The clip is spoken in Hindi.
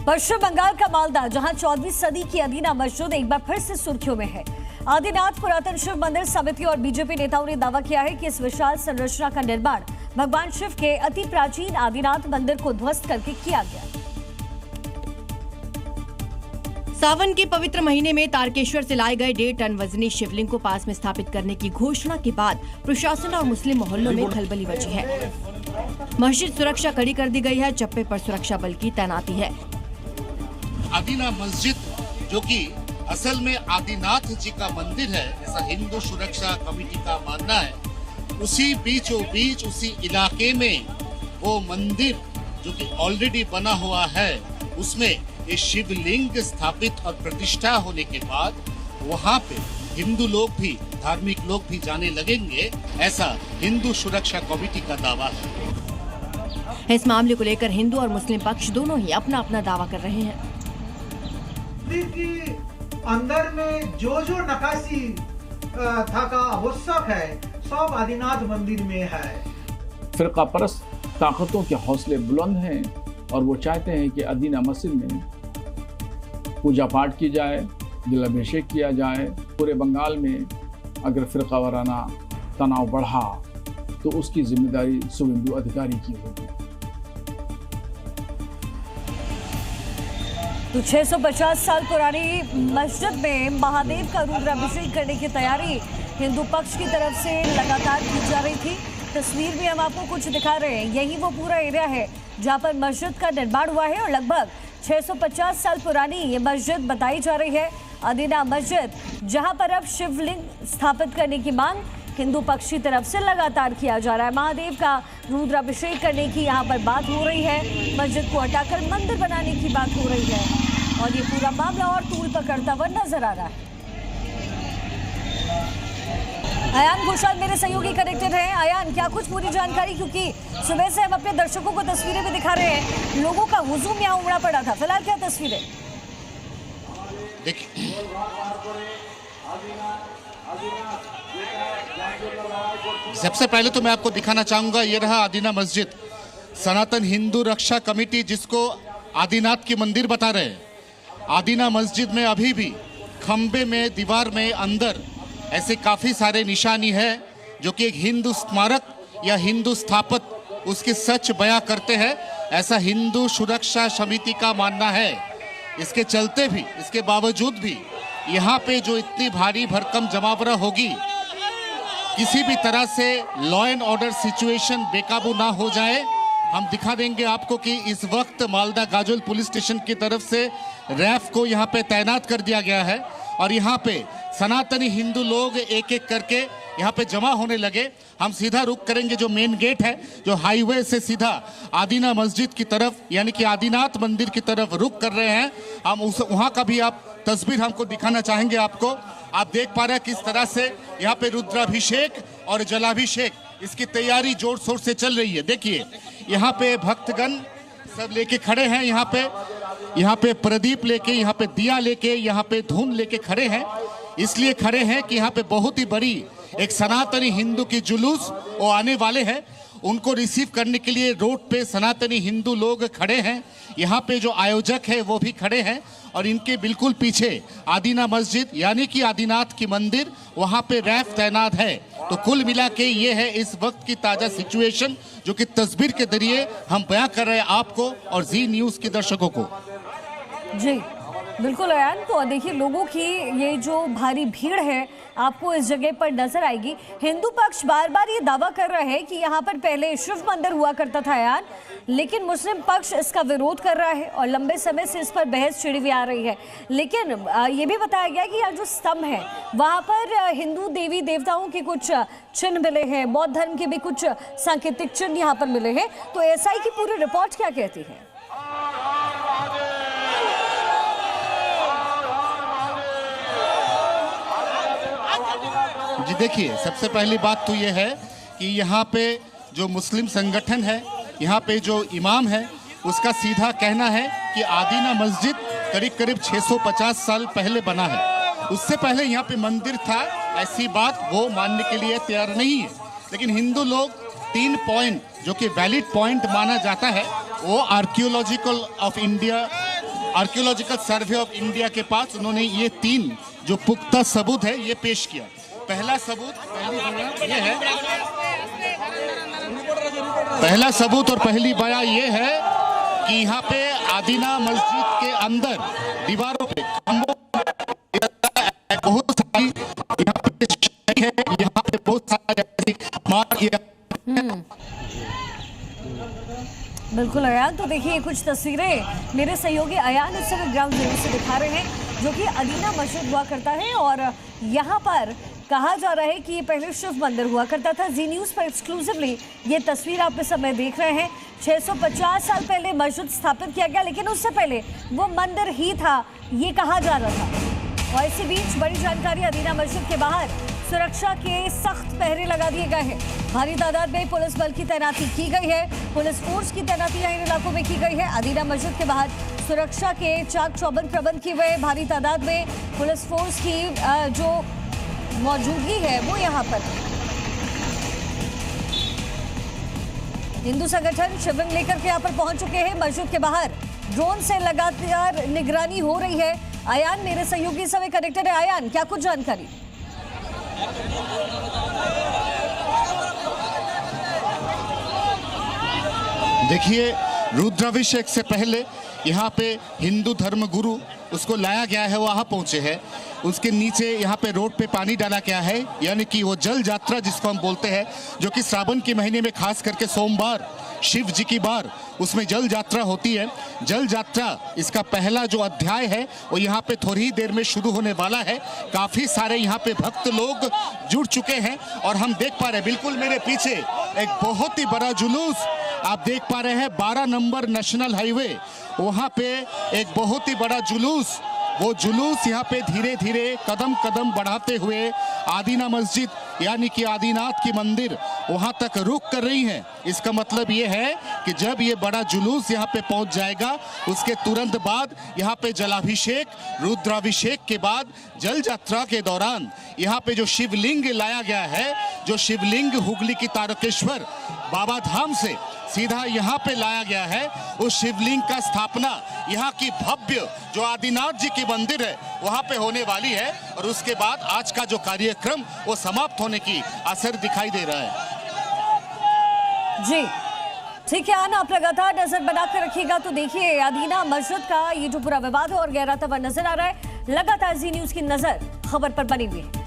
पश्चिम बंगाल का मालदा, जहां 14वीं सदी की अदीना मस्जिद एक बार फिर से सुर्खियों में है। आदिनाथ पुरातन शिव मंदिर समिति और बीजेपी नेताओं ने दावा किया है कि इस विशाल संरचना का निर्माण भगवान शिव के अति प्राचीन आदिनाथ मंदिर को ध्वस्त करके किया गया। सावन के पवित्र महीने में तारकेश्वर से लाए गए 1.5 टन वजनी शिवलिंग को पास में स्थापित करने की घोषणा के बाद प्रशासन और मुस्लिम मोहल्लों में खलबली मची है। मस्जिद सुरक्षा कड़ी कर दी गई है, चप्पे पर सुरक्षा बल की तैनाती है। आदिना मस्जिद, जो कि असल में आदिनाथ जी का मंदिर है, ऐसा हिंदू सुरक्षा कमेटी का मानना है, उसी बीचों बीच उसी इलाके में वो मंदिर जो कि ऑलरेडी बना हुआ है, उसमें ये शिवलिंग स्थापित और प्रतिष्ठा होने के बाद वहाँ पे हिंदू लोग भी, धार्मिक लोग भी जाने लगेंगे, ऐसा हिंदू सुरक्षा कमेटी का दावा है। इस मामले को लेकर हिंदू और मुस्लिम पक्ष दोनों ही अपना अपना दावा कर रहे हैं। की अंदर में जो नक्काशी था का आवश्यक है, सब आदिनाथ मंदिर में है। फिरका परस्त ताकतों के हौसले बुलंद हैं और वो चाहते हैं कि अदीना मस्जिद में पूजा पाठ की जाए, जलाभिषेक किया जाए। पूरे बंगाल में अगर फिरका वाराना तनाव बढ़ा तो उसकी जिम्मेदारी शुभेंदु अधिकारी की होगी। तो 650 साल पुरानी मस्जिद में महादेव का रुद्राभिषेक करने की तैयारी हिंदू पक्ष की तरफ से लगातार की जा रही थी। तस्वीर भी हम आपको कुछ दिखा रहे हैं। यही वो पूरा एरिया है जहां पर मस्जिद का निर्माण हुआ है और लगभग 650 साल पुरानी ये मस्जिद बताई जा रही है, अदीना मस्जिद, जहां पर अब शिवलिंग स्थापित करने की मांग हिंदू पक्ष की तरफ से लगातार किया जा रहा है। महादेव का रुद्राभिषेक करने की यहाँ पर बात हो रही है, मस्जिद को हटाकर मंदिर बनाने की बात हो रही है और ये पूरा मामला और तूल पकड़ता हुआ नजर आ रहा है। अयान घोषाल मेरे सहयोगी कनेक्टेड हैं। अयान, क्या कुछ पूरी जानकारी, क्योंकि सुबह से हम अपने दर्शकों को तस्वीरें भी दिखा रहे हैं, लोगों का हुजूम यहाँ उमड़ा पड़ा था, फिलहाल क्या तस्वीरें? देखिए, सबसे पहले तो मैं आपको दिखाना चाहूंगा, ये रहा आदिना मस्जिद। सनातन हिंदू रक्षा कमेटी जिसको आदिनाथ की मंदिर बता रहे हैं, आदिना मस्जिद में अभी भी खंबे में, दीवार में, अंदर ऐसे काफी सारे निशानी है जो कि एक हिंदू स्मारक या हिंदू स्थापत उसके सच बयां करते हैं, ऐसा हिंदू सुरक्षा समिति का मानना है। इसके चलते भी, इसके बावजूद भी यहाँ पे जो इतनी भारी भरकम जमावड़ा होगी, किसी भी तरह से लॉ एंड ऑर्डर सिचुएशन बेकाबू ना हो जाए। हम दिखा देंगे आपको कि इस वक्त मालदा गाजोल पुलिस स्टेशन की तरफ से रैफ को यहाँ पे तैनात कर दिया गया है और यहाँ पे सनातनी हिंदू लोग एक एक करके यहाँ पे जमा होने लगे। हम सीधा रुक करेंगे जो मेन गेट है, जो हाईवे से सीधा आदिना मस्जिद की तरफ, यानी कि आदिनाथ मंदिर की तरफ रुक कर रहे हैं। हम उस वहाँ का भी आप तस्वीर हमको दिखाना चाहेंगे आपको। आप देख पा रहे हैं किस तरह से यहाँ पे रुद्राभिषेक और जलाभिषेक इसकी तैयारी जोर शोर से चल रही है। देखिए, यहाँ पे भक्तगण सब लेके खड़े हैं, यहाँ पे प्रदीप लेके, यहाँ पे दिया लेके, यहाँ पे धून लेके खड़े हैं। इसलिए खड़े हैं कि यहाँ पे बहुत ही बड़ी एक सनातनी हिंदू की जुलूस वो आने वाले हैं। उनको रिसीव करने के लिए रोड पे सनातनी हिंदू लोग खड़े हैं। यहाँ पे जो आयोजक है वो भी खड़े हैं और इनके बिल्कुल पीछे आदिना मस्जिद यानी कि आदिनाथ की मंदिर, वहाँ पे रैफ तैनात है। तो कुल मिला के ये है इस वक्त की ताज़ा सिचुएशन जो कि तस्वीर के जरिए हम बयां कर रहे हैं आपको और जी न्यूज़ के दर्शकों को। जी बिल्कुल अयान, तो देखिए लोगों की ये जो भारी भीड़ है आपको इस जगह पर नजर आएगी। हिंदू पक्ष बार बार ये दावा कर रहा है कि यहाँ पर पहले शिव मंदिर हुआ करता था अयान, लेकिन मुस्लिम पक्ष इसका विरोध कर रहा है और लंबे समय से इस पर बहस छिड़ी हुई आ रही है। लेकिन ये भी बताया गया कि यहाँ जो स्तंभ है वहाँ पर हिंदू देवी देवताओं के कुछ चिन्ह मिले हैं, बौद्ध धर्म के भी कुछ सांकेतिक चिन्ह यहाँ पर मिले हैं। तो एसआई की पूरी रिपोर्ट क्या कहती है? जी देखिए, सबसे पहली बात तो ये है कि यहाँ पे जो मुस्लिम संगठन है, यहाँ पे जो इमाम है, उसका सीधा कहना है कि आदिना मस्जिद करीब करीब 650 साल पहले बना है। उससे पहले यहाँ पे मंदिर था, ऐसी बात वो मानने के लिए तैयार नहीं है। लेकिन हिंदू लोग 3 पॉइंट जो कि वैलिड पॉइंट माना जाता है, वो archaeological of India archaeological survey of India के पास उन्होंने ये 3 जो पुख्ता सबूत है ये पेश किया। पहला सबूत ये है, पहला सबूत और पहली बयां ये है कि यहाँ पे आदीना मस्जिद के अंदर दीवारों पे बहुत सारी यहाँ पे है, यहाँ पे बहुत सारी मार किया। बिल्कुल अयान, तो देखिए कुछ तस्वीरें मेरे सहयोगी अयान इस समय ग्राउंड जीरो से दिखा रहे हैं, जो कि अदीना मस्जिद हुआ करता है और यहाँ पर कहा जा रहा है कि ये पहले शिव मंदिर हुआ करता था। जी न्यूज़ पर एक्सक्लूसिवली ये तस्वीर आप इस समय देख रहे हैं। 650 साल पहले मस्जिद स्थापित किया गया, लेकिन उससे पहले वो मंदिर ही था, ये कहा जा रहा था। और इसी बीच बड़ी जानकारी, अदीना मस्जिद के बाहर सुरक्षा के सख्त पहरे लगा दिए गए हैं। भारी तादाद में पुलिस बल की तैनाती की गई है। पुलिस फोर्स की तैनाती इन इलाकों में की गई है। अदीना मस्जिद के बाहर सुरक्षा के चाक चौबंद प्रबंध किए हुए। भारी तादाद में पुलिस फोर्स की जो मौजूदगी है वो यहाँ पर। हिंदू संगठन शिविंग लेकर के यहाँ पर पहुंच चुके हैं। मस्जिद के बाहर ड्रोन से लगातार निगरानी हो रही है। अयान मेरे सहयोगी समय कनेक्टर है। अयान, क्या कुछ जानकारी? देखिए, रुद्राभिषेक से पहले यहाँ पे हिंदू धर्म गुरु उसको लाया गया है, वहाँ पहुँचे हैं। उसके नीचे यहाँ पे रोड पे पानी डाला गया है, यानी कि वो जल यात्रा जिसको हम बोलते हैं, जो कि श्रावण के महीने में खास करके सोमवार शिव जी की बार उसमें जल यात्रा होती है। जल यात्रा इसका पहला जो अध्याय है वो यहाँ पे थोड़ी ही देर में शुरू होने वाला है। काफ़ी सारे यहाँ पे भक्त लोग जुड़ चुके हैं और हम देख पा रहे हैं बिल्कुल मेरे पीछे एक बहुत ही बड़ा जुलूस आप देख पा रहे हैं। 12 नंबर नेशनल हाईवे, वहाँ पे एक बहुत ही बड़ा जुलूस, वो जुलूस यहाँ पे धीरे धीरे कदम कदम बढ़ाते हुए आदीना मस्जिद यानी कि आदिनाथ की मंदिर वहाँ तक रुख कर रही हैं। इसका मतलब ये है कि जब ये बड़ा जुलूस यहाँ पे पहुँच जाएगा, उसके तुरंत बाद यहाँ पे जलाभिषेक, रुद्राभिषेक के बाद जल यात्रा के दौरान यहाँ पे जो शिवलिंग लाया गया है, जो शिवलिंग हुगली की तारकेश्वर बाबा धाम से सीधा यहाँ पे लाया गया है, उस शिवलिंग का स्थापना यहाँ की भव्य जो आदिनाथ जी की मंदिर है वहाँ पे होने वाली है। और उसके बाद आज का जो कार्यक्रम वो समाप्त होने की असर दिखाई दे रहा है। जी ठीक है आना, आप लगातार नजर बनाकर रखिएगा। तो देखिए अदीना मस्जिद का ये जो पूरा विवाद है और गहराता हुआ नजर आ रहा है। लगातार जी न्यूज़ की नजर खबर पर बनी हुई है।